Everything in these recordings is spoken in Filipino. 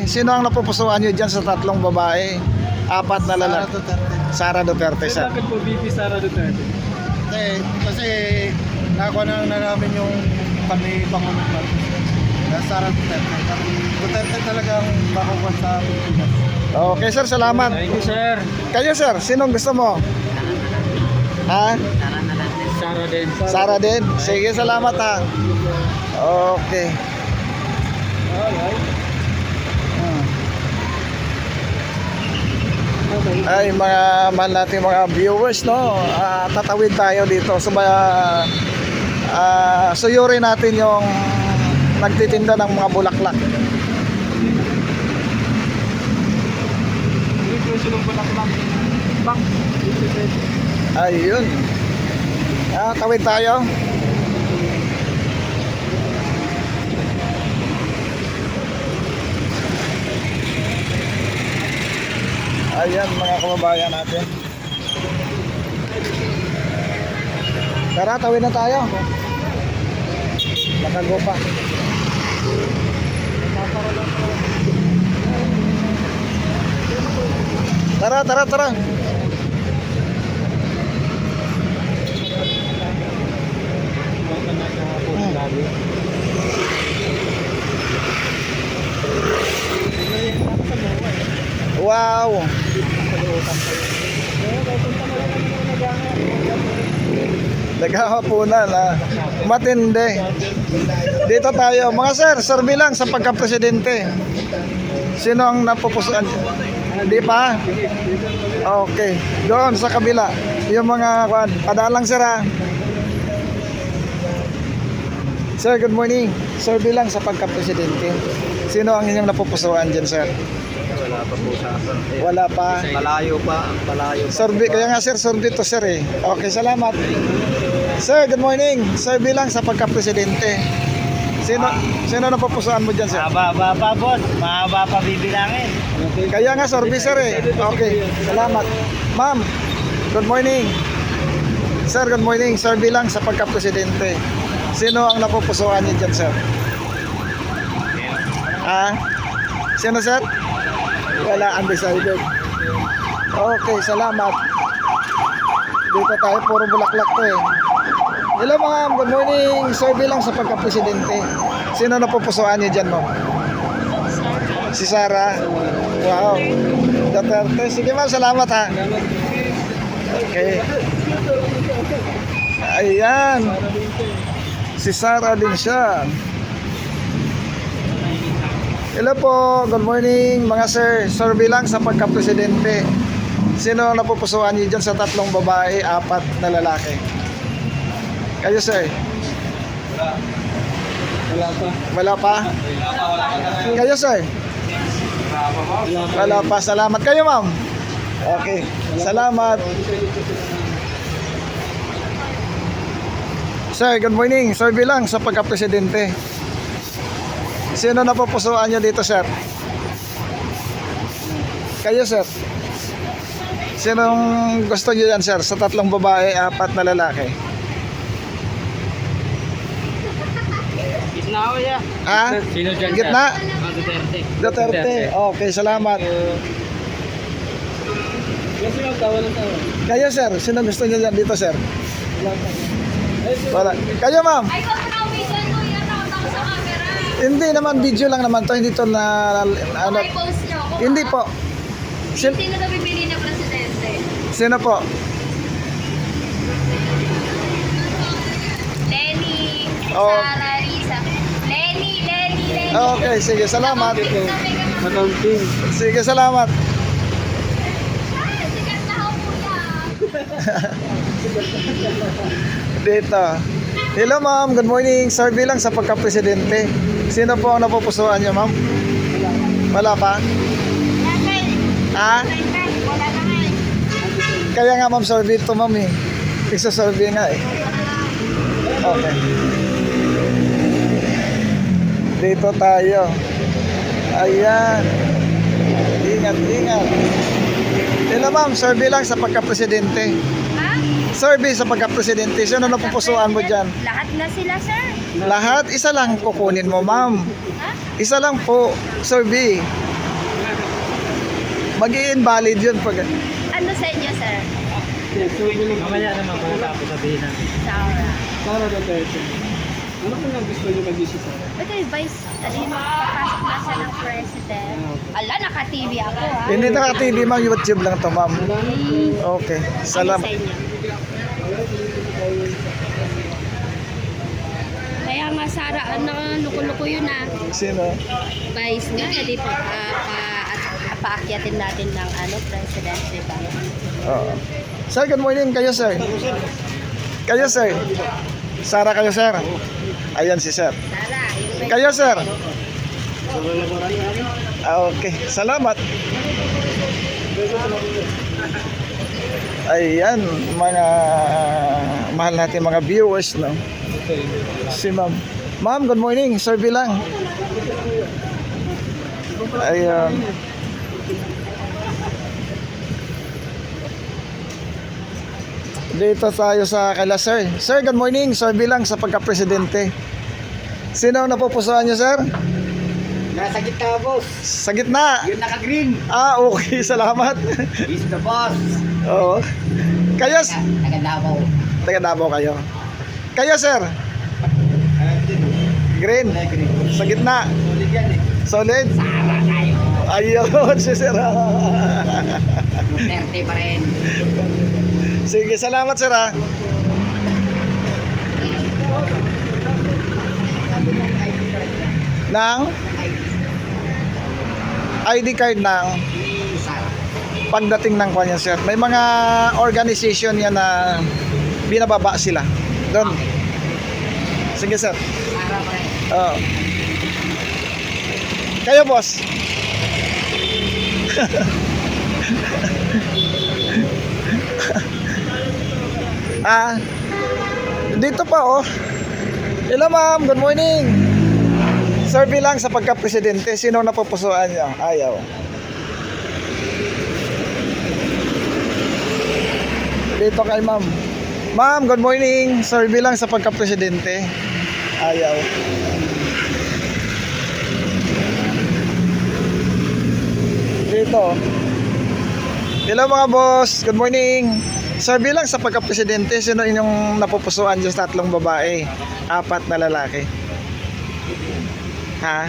Sino ang napupusuan nyo dyan sa tatlong babae? Apat na lalaki. Sara Duterte, sir. Bakit po VP Sara Duterte? Kasi nakuha na namin yung kami Pangulong Marcos. Sara Duterte. Duterte talagang makukuha sa Pilipinas. Okay, sir. Salamat. Thank you, sir. Kayo, sir. Sinong gusto mo? Ha? Sara din. Sara din? Sige, salamat ha. Okay. Ay, mga mahal natin mga viewers, no? Tatawid tayo dito. Suyurin natin yung nagtitinda ng mga bulaklak. Ayun. Tawid tayo. Ayan mga kababayan natin. Tara, tawid na tayo. Nakago pa. Tara, tara, tara. Wow. Naghahaponan ha. Matindi. Dito tayo. Mga sir, survey lang sa pagka-presidente. Sino ang napupusuan? Hindi pa? Okay. Doon sa kabila. Yung mga padalang sir ha. Sir, good morning. Survey lang sa pagka-presidente. Sino ang inyong napupusuan dyan, sir? Wala pa po sa akin. Wala pa. Malayo pa. Survey, kaya nga sir, survey to sir eh. Okay, salamat. Sir, good morning. Survey lang sa pagka-presidente. Sino napupusuan mo dyan, sir? Mahaba pa, boss. Mahaba pa bibilangin. Kaya nga survey sir eh. Okay, salamat. Ma'am, good morning. Sir, good morning. Survey lang sa pagka-presidente. Sino ang napupusuan niyo dyan, sir? Sino, sir? Wala, undecided. Okay, salamat. Dito tayo, puro bulaklak to eh. Hello ma'am, good morning. Survey lang sa pagka-presidente. Sino napupusuan niyo dyan, ma'am? Si Sara. Wow. Duterte. Sige ma'am, salamat ha. Okay. Ayan. Si Sara din siya. Hello po, good morning mga sir. Survey lang sa pagka-presidente. Sino ang napupusuan niyo dyan sa tatlong babae, apat na lalaki? Kayo sir? Wala pa. Wala pa? Kayo sir? Wala pa, salamat. Kayo ma'am? Okay, salamat. Sir, good morning. Survey lang sa pagka-presidente. Sino napupusuan nyo dito, sir? Kayo, sir? Sinong gusto nyo yan, sir? Sa tatlong babae, apat na lalaki. Gitna ako ya. Sino dyan, sir? Gitna? Duterte. Duterte. Okay, salamat. Kasi magtawa ng tawa. Kayo, sir? Sino gusto nyo yan dito, sir? Wala. Kayo, ma'am? Ay, pag-provision mo yan, nakatang sa camera. Hindi naman, video lang naman to. Hindi to na, ano. Okay, post nyo ako. Hindi po. Sino na pipili na presidente? Sino po? Lenny, Oh. Sara, Risa. Lenny. Okay, sige, salamat. Accounting. Sige, salamat. Sikat na ako kuya. Dito. Hello ma'am, good morning. Survey lang sa pagka-presidente. Sino po ang napupusuan niyo, ma'am? Wala pa? Wala na nga eh. Kaya nga ma'am, survey to ma'am eh. Isa-survey nga eh. Okay. Dito tayo. Ayan. Ingat. Hello ma'am, survey lang sa pagka-presidente. Ha? Survey sa pagka-presidente. Sino napupusuan mo dyan? Lahat na sila, sir. Lahat? Isa lang kukunin mo, ma'am. Ha? Isa lang po. Survey. Mag-i-invalid yun pag... Ano sa inyo, sir? Mamaya naman pagkatapos sabihin na. Saura. Sara Duterte. Ano kung gusto niyo mag-isi Sara? Ito yung vice, papasok na siya ng president. Ala, naka-TV ako ha. Hindi naka-TV, ma'am. YouTube lang to, ma'am. Okay. Ano Salamat. sa inyo? Kaya nga, Sara, luko-luko yun ah. Sino? Vice nga, hindi pa paakyatin natin ng president, di ba? Oo. Sir, good morning. Kayo, sir. Kayo, sir. Sara kayo, sir. Ayan si sir. Sara, yung Kayo, sir. Okay. Salamat. Ayan, mga mahal natin mga viewers, no? Si ma'am. Ma'am, good morning. Survey lang. Ayan. Dito tayo sa kala sir. Sir, good morning. Survey lang sa pagka-presidente. Sino ang napupusuan niyo, sir? Nasa gitna, boss. Sa gitna. Yung naka-green. Ah, okay. Salamat. He's the boss. Oo. Kayo, Taga-Davao. taga Davao kayo. Kayo, sir. Green. Sa gitna. Solid yan eh. Solid. Sara tayo. Ayun, si sir. Duterte pa rin. Sige, salamat, sir. Ha? Nang ID card ng Sara. pagdating ng kanya, sir. May mga organization yan na binababa sila. Doon. Sige, sir. Sara pa rin. Oo. Kayo, boss. Dito pa, oh. Hello, ma'am. Good morning. Survey lang sa pagka-presidente. Sino napupusuan niyo? Ayaw. Dito kay ma'am. Ma'am, good morning. Survey lang sa pagka-presidente. Ayaw. Dito. Hello mga boss. Good morning. Survey lang sa pagka-presidente. Sino inyong napupusuan dyan sa 3 babae? 4 na lalaki. Ha?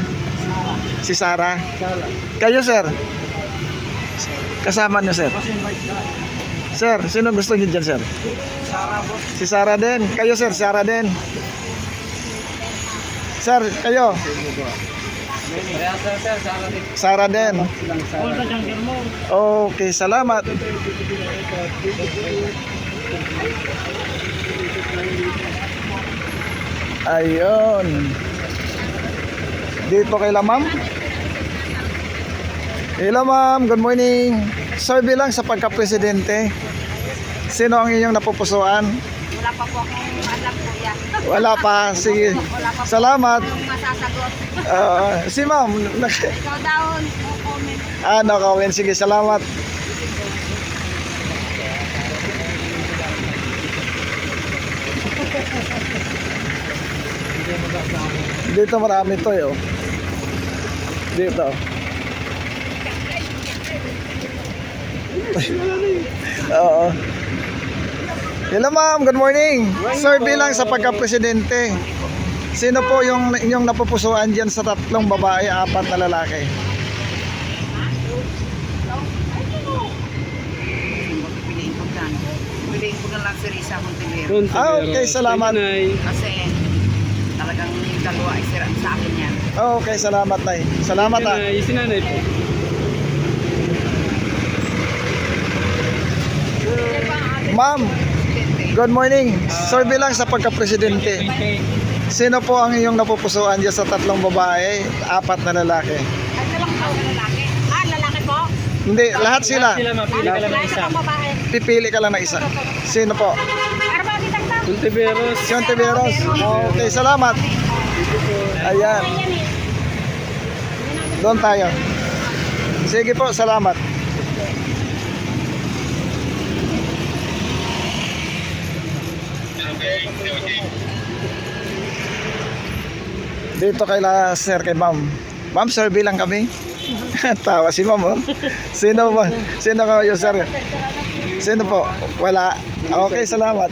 Si Sara? Kayo, sir? Kasama niyo, sir? Sir, sino gusto niyo dyan, sir? Si Sara din. Kayo, sir? Sara din. Sir, kayo? Sara din. Okay, salamat. Ayun. Dito kay ma'am. Hello, ma'am. Good morning. Survey lang sa pagka-presidente. Sino ang inyong napupusuan? Wala pa po akong alam, kuya. Wala pa. Sige. Wala pa po Salamat. akong masasagot. Si ma'am. Ikaw daw, no comment. No comment. Sige, salamat. Dito marami to, yo. Dito. Oo. Hello, ma'am. Good morning. Survey lang sa pagka-presidente. Sino po yung inyong napupusuan dyan sa 3 babae, 4 na lalaki? Piliin ko na lang si Risa Montenegro. Okay, salamat. Kasi talagang yung dalawa ay sira sa akin yan. Okay, salamat, Nay. Salamat, ha. Sinanay po. Ma'am, good morning. Survey lang sa pagka-presidente. Sino po ang iyong napupusuan dyan sa 3 babae, 4 na lalaki? Ano lang ikaw na lalaki? Lalaki po? Hindi, lahat sila. Sila mapili ka lang ng isa. Babae. Pipili ka lang ng isa. Sino po? Para ba kita ta? Contiveros. Si Ontiveros. Okay, salamat. Ayan. Doon tayo. Sige po, salamat. Dito kay sir, kay ma'am. Ma'am, survey lang kami. Tawa si ma'am, oh. Sino ba? Sino kayo, sir? Sino po? Wala. Okay, salamat.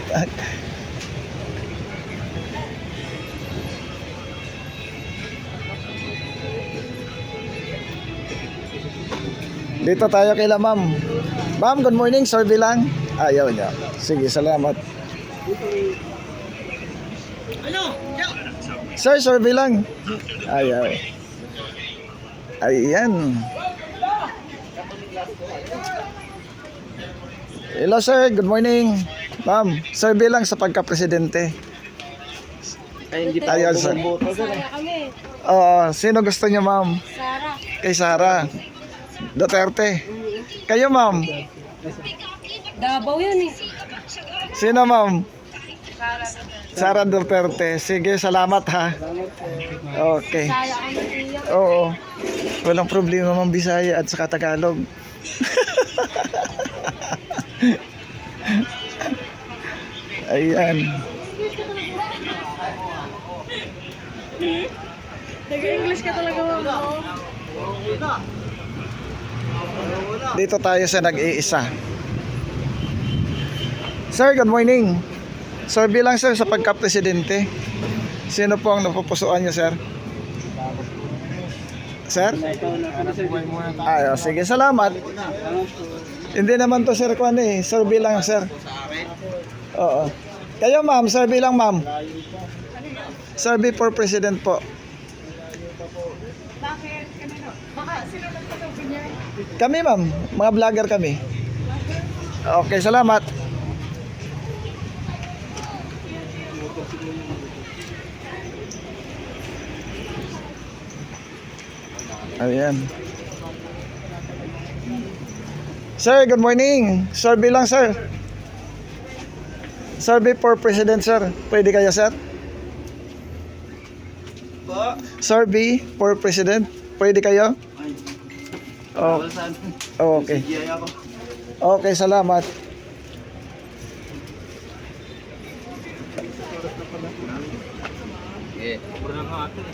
Dito tayo kay ma'am. Ma'am, good morning. Survey lang. Ayaw niya. Sige, salamat. Sir, survey lang. Ayaw. Ayan. Hello sir, good morning. Ma'am, survey lang sa pagka-presidente. Ay, hindi Ayaw sir. kami. Sino gusto niyo ma'am? Sara. Kay Sara. Duterte. Kayo ma'am? Davao yan eh. Sino ma'am? Sara Duterte. Sige, salamat ha. Okay. Kaya kami iya. Oo. Walang problema ma'am, Bisaya at saka Tagalog. Ayan. Nag-English ka talaga mo. Dito tayo sa nag-iisa. Sir, good morning. Sir, bilang sir sa pagka-presidente, sino po ang napupusuan niyo, sir? Sir? Sige, salamat. Hindi naman to sir kung ano eh. Sir bilang sir. Oo. Kayo ma'am, sir bilang ma'am. Survey for president po. Kami ma'am, mga vlogger kami. Okay, salamat. Ayan. Sir, good morning. Survey lang, sir. Survey for president, sir. Pwede kayo, sir? Survey for president. Pwede kayo? Oh. Okay. Okay, salamat.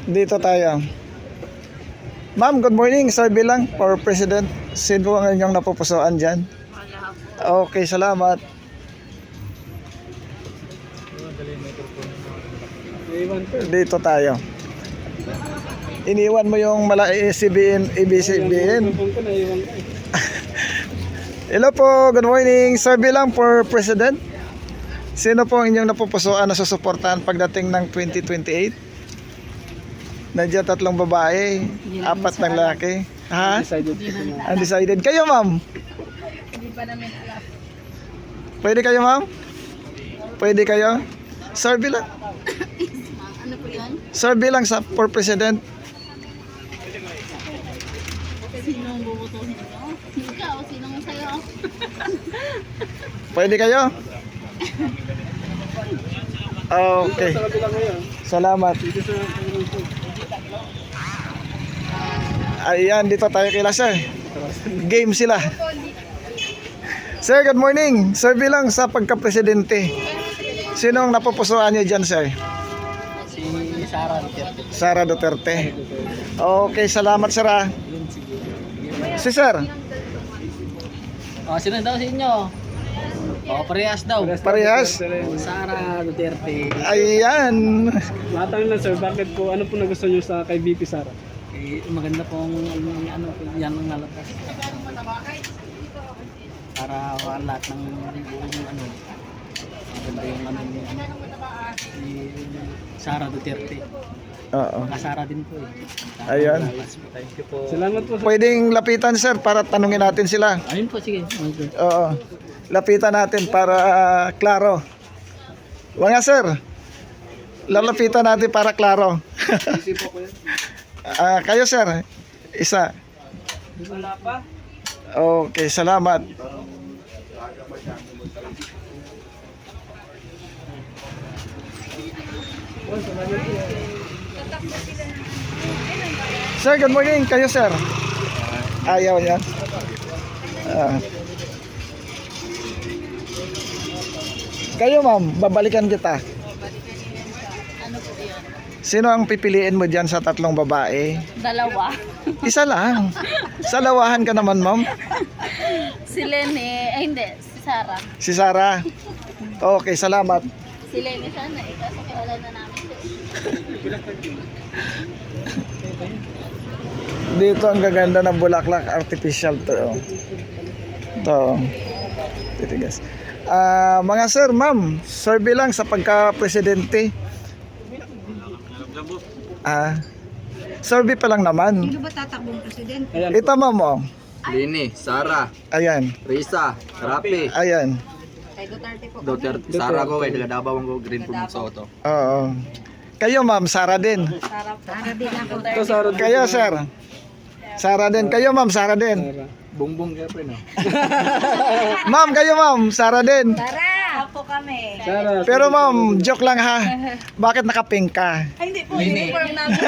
Dito tayo. Ma'am, good morning. Survey lang for president. Sino ang inyong napupusuan dyan? Okay, salamat. Dito tayo. Iniwan mo yung CBN, ABCBN. Hello po, good morning. Survey lang for president. Sino po ang inyong napupusuan na susuportahan pagdating ng 2028? Nandiyan 3 babae, 4 ng lalaki. Ha? Undecided. Kayo, ma'am? Hindi pa namin alam. Pwede kayo, ma'am? Pwede kayo? Survey lang. Ano po yun? Survey lang sa for president. Sinong bubutuhin nyo? Ikaw, sinong sa'yo? Pwede kayo? Okay. Salamat. Ayan, dito tayo kila sir. Game sila. Sir, good morning. Survey lang sa pagka-presidente. Sino ang napupusuan niyo dyan, sir? Si Sara Duterte. Sara Duterte. Okay, salamat sir ah. Si sir, Sino daw sa inyo? Parehas daw. parehas. Sara Duterte. Ayan. Matanong lang sir, bakit po, ano po nagustuhan nyo sa kay VP Sara? Maganda pong yan ang nalabas. Para lahat ng maganda yung si Sara Duterte. Oo. Sara din po eh. Ayan. Thank you po. Salamat po. Pwedeng lapitan sir para tanungin natin sila. Ayun po, sige. Okay. Oo. Lapitan natin para klaro. Wala nga sir. Lalapitan natin para klaro. Kayo sir. Isa. Wala pa? Okay, salamat. Sir, good morning. Kayo sir. Ayaw niya. Kayo ma'am, babalikan kita. Ano po yun? Sino ang pipiliin mo dyan sa tatlong babae? Dalawa. Isa lang. Salawahan ka naman, ma'am. Si Lenny, ay hindi, si Sarah. Si Sarah. Okay, salamat. Si Lenny sana eh, kaso kilala na namin siya. Dito ang gaganda ng bulaklak, artificial to. Oh. To. Titigas. Mga sir, ma'am, survey lang sa pagka-presidente. Survey pa lang naman. Sino ba tatakbong presidente? Ayan. Ito, ma'am, oh. Lini, Sara, Ayan, Risa, Rapi, ayan. Kay Duterte po. Duterte, Sara ko, kay Dabaw ko, Green po sa auto. Oo. Kayo, ma'am, Sarah din. Para din ako. Ito, Sarah. Kayo, sir. Sarah din. Kayo, ma'am, Sarah din. Sarah. Bungbong kaya pa no? Ma'am, kayo, ma'am, Sarah din. Tara! Ako kami. Sarah. Pero, ma'am, joke lang ha. Bakit nakapink ka? Ay, hindi po, uniform namin.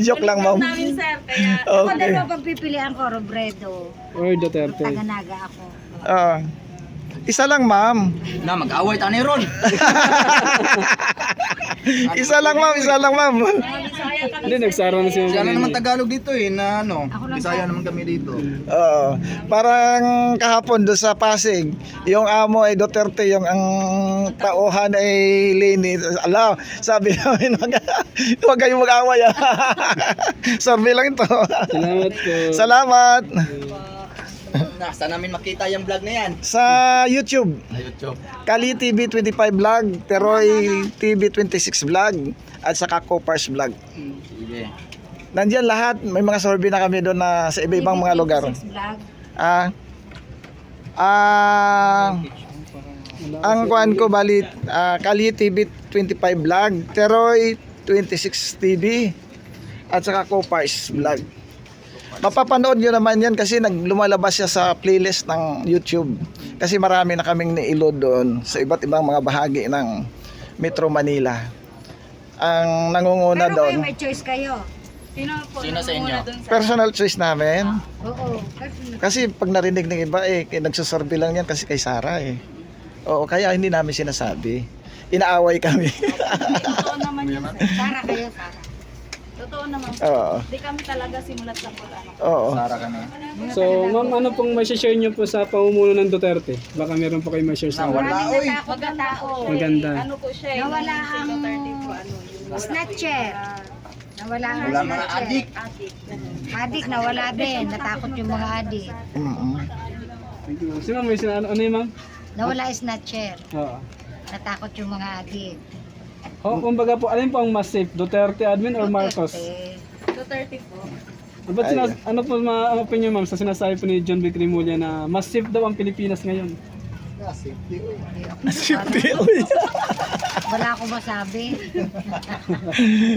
Joke lang, ma'am. Namin, sir, kaya... Ako Okay. dalawa pagpipilian ko, Robredo. Or Duterte. Taga-naga ako. Isa lang, ma'am. Na, mag-away tayo ni Ron. Isa lang, ma'am. Isa lang, ma'am. Hindi, nagsara na siya. Siya na naman Tagalog dito eh, na ano, Ako lang Bisaya naman kami dito. Oo. Parang kahapon doon sa Pasig, yung amo ay Duterte, yung ang tauhan ay Leni. Ala, sabi namin, huwag kayong mag-away. Survey lang ito. Salamat po. Salamat. Saan namin makita yung vlog na yan? Sa YouTube, Sa YouTube. Kali TV 25 Vlog, Teroy TV 26 Vlog, at saka Copars Vlog. Sige. Nandiyan lahat, may mga survey na kami doon na sa iba-ibang mga lugar. Vlog. Ang kuan ko bali Kali TV 25 Vlog, Teroy 26 TV, at saka Copars Vlog. Mapapanood nyo naman yan kasi lumalabas siya sa playlist ng YouTube. Kasi marami na kaming nailod doon sa iba't ibang mga bahagi ng Metro Manila. Ang nangunguna Pero kayo doon, may choice kayo. Sino sa inyo? personal choice namin. Oo. Kasi pag narinig ng iba nagsasurvey lang yan kasi kay Sarah eh. Oo, kaya hindi namin sinasabi. Inaaway kami. Totoo naman yun, sir. Tara kayo, Tara. Totoo naman. Oo. Hindi kami talaga simulat sa pag-ano. Oo. Sara kami. So, ma'am, ano pong may share niyo po sa pamumuno ng Duterte? Baka meron po kayo may share sa Wala, oy. Maganda po. Maganda. Ano po siya eh. Nawala si ang Duterte po, ano, yung snatcher. Nawala ang Wala mga snatcher. adik. adik. Adik, nawala din. Natakot yung mga adik. Thank you. Si ma'am, may ano yun, ma'am? Nawala yung snatcher. Oo. Natakot yung mga adik. Kumbaga po, alin po ang mas safe? Duterte admin or Marcos? Duterte po. Ba't ano po ang opinion, ma'am, sa sinasabi po ni John B. Cremulya na mas safe daw ang Pilipinas ngayon? Wala akong masabi.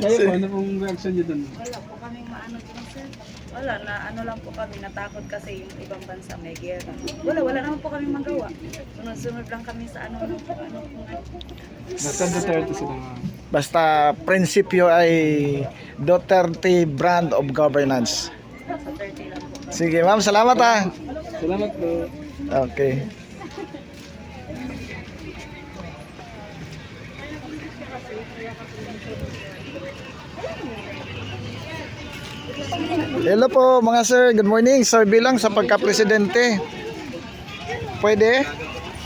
Kayo po, ano pong reaction niyo dun? Wala po kaming maano dun, sir. Wala na, ano lang po kami, natakot kasi yung ibang bansa may gera. Wala naman po kami magawa. Sunod-sunod lang kami sa ano. Basta Duterte sila, ma'am. Basta prinsipyo ay Duterte brand of governance. Sa 30 lang po. Sige, ma'am, salamat ha. Salamat po. Okay. Hello po mga sir, good morning. Survey lang sa pagka-presidente. Pwede?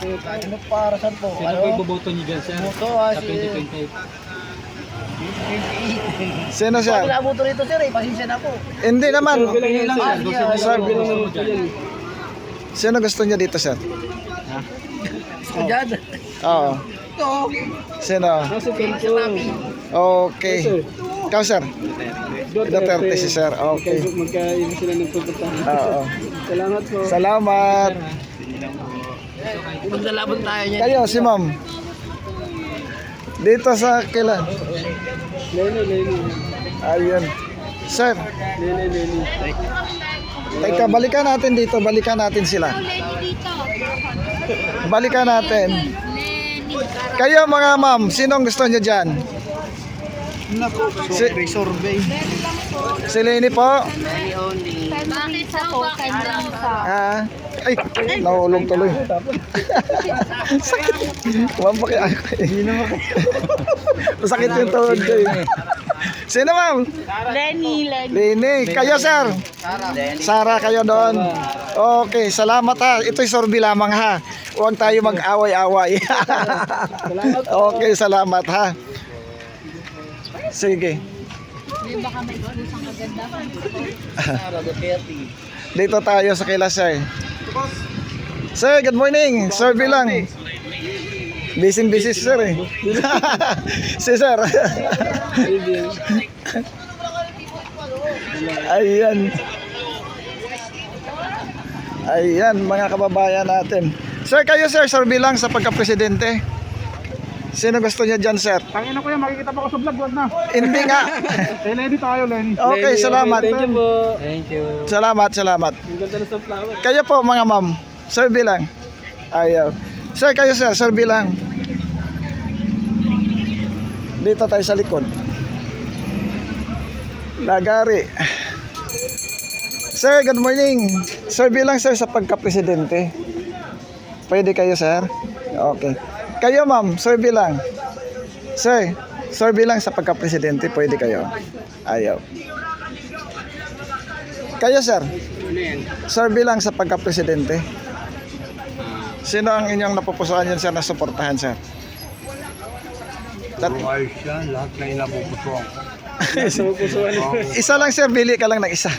Ano para saan po? Sino po iboboto niyo dyan, sir? Boto Sa si... 2028. Sino siya? Wala boto rito sir eh, pasensya na po. Hindi naman. Survey lang yan, sir. Survey lang naman po yan. Sino gusto niya dito, sir? Diyan. Oo. Sino? Nasa tempo. Okay. Ikaw, sir? Duterte si sir. Okay. Magkaiba sila ng pupuntahan. Oo. Salamat po. Salamat. Maglalaban tayo niyan. Kayo, si ma'am. Dito sa kailan? Lenny. Ayun. Sir, Lenny. teka, balikan natin dito. Balikan natin sila. Balikan natin. Kayo mga ma'am, sinong gusto nyo dyan? Si Lenny po. Bakit po kanyang sa... Ah, ay, nahulog tuloy. Sakit. Ma'am, Hindi naman masakit yung tuhod ko eh. Sino ma'am? Lenny. Lini. Kayo sir? Sara kayo doon. Okay, salamat ha. Ito'y sorbi lamang ha. Huwag tayo mag-away-away. Okay, salamat ha. Sige. Dito tayo sa kila sir. Sir, good morning. Sir bilang. Busy sir eh. Si sir. Ayan. Ayan mga kababayan natin. Sir, kayo sir, sir bilang sa pagka-presidente. Sino gusto niya dyan sir? Tangina ko yan, makikita pa ko sa vlog, wag na. Hindi nga. Lenny tayo, Lenny. Okay, salamat. Thank you po. Salamat. Ang ganda ng sunflower. Kayo po mga ma'am. Sir bilang. Ayaw. Sir, kayo sir, sir bilang. Dito tayo sa likod. Lagari. Sir, good morning. Sir bilang sir sa pagka-presidente. Pwede kayo sir? Okay. Kayo ma'am, sir bilang. Sir bilang sa pagka-presidente, pwede kayo? Ayaw. Kayo sir? Sir bilang sa pagka-presidente. Sino ang inyong napupusuan yan sir na suportahan sir? Ayos yan, lahat na inapupusuan ko. Isa lang sir, bili ka lang ng isa.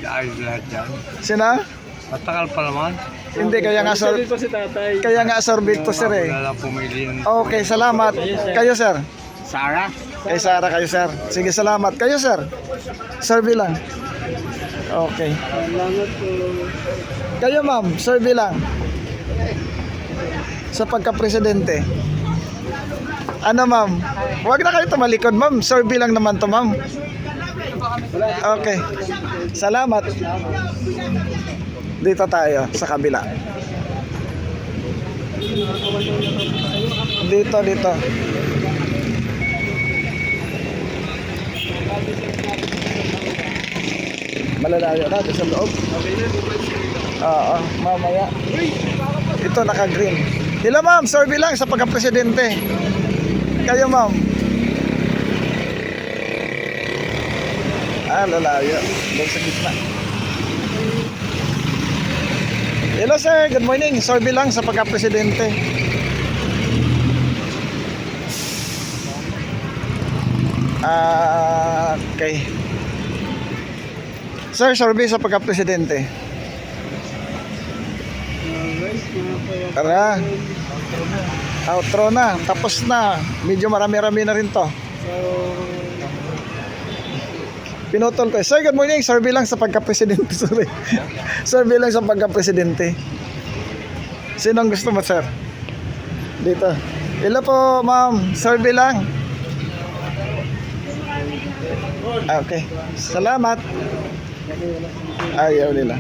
Ayos lahat yan. Sino? Matagal pa naman. Hindi, kaya nga sir. Sabi ko si tatay. Kaya nga sir Victor sir eh. Wala lang pumili ng... Okay, salamat. Kayo sir. Sarah? Kay Sara kayo sir. Sige, salamat. Kayo sir. Sir bilang. Okay. Salamat po. Kayo ma'am, sir bilang. Sa pagka-presidente. Ano ma'am? Huwag na kayo tumalikod ma'am. Sir bilang naman to ma'am. Okay. Salamat. Dito tayo sa kabila. Dito. Malalayo natin sa loob. Oo, mamaya. Ito naka-green. Hello ma'am, sir bilang sa pagka-presidente. Kayo ma'am. Lalayo. Doon sa gitna. Hello sir, good morning. Sir bilang sa pagka-presidente. Okay. Sir, survey sa pagka-presidente. Tara. Outro na. Tapos na. Medyo marami-rami na rin to. Pinutol ko. Sir, good morning. Sir bilang sa pagka-presidente. Sorry. Sir bilang sa pagka-presidente. Sinong gusto mo, sir? Dito. Hello po, ma'am. Sir bilang. Okay. Salamat. Ayaw nila.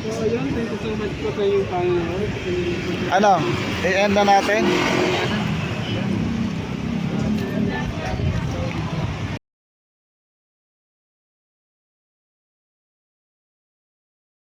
So, ayun. Thank you so much po sa iyong panginoon. Ano? I-end na natin?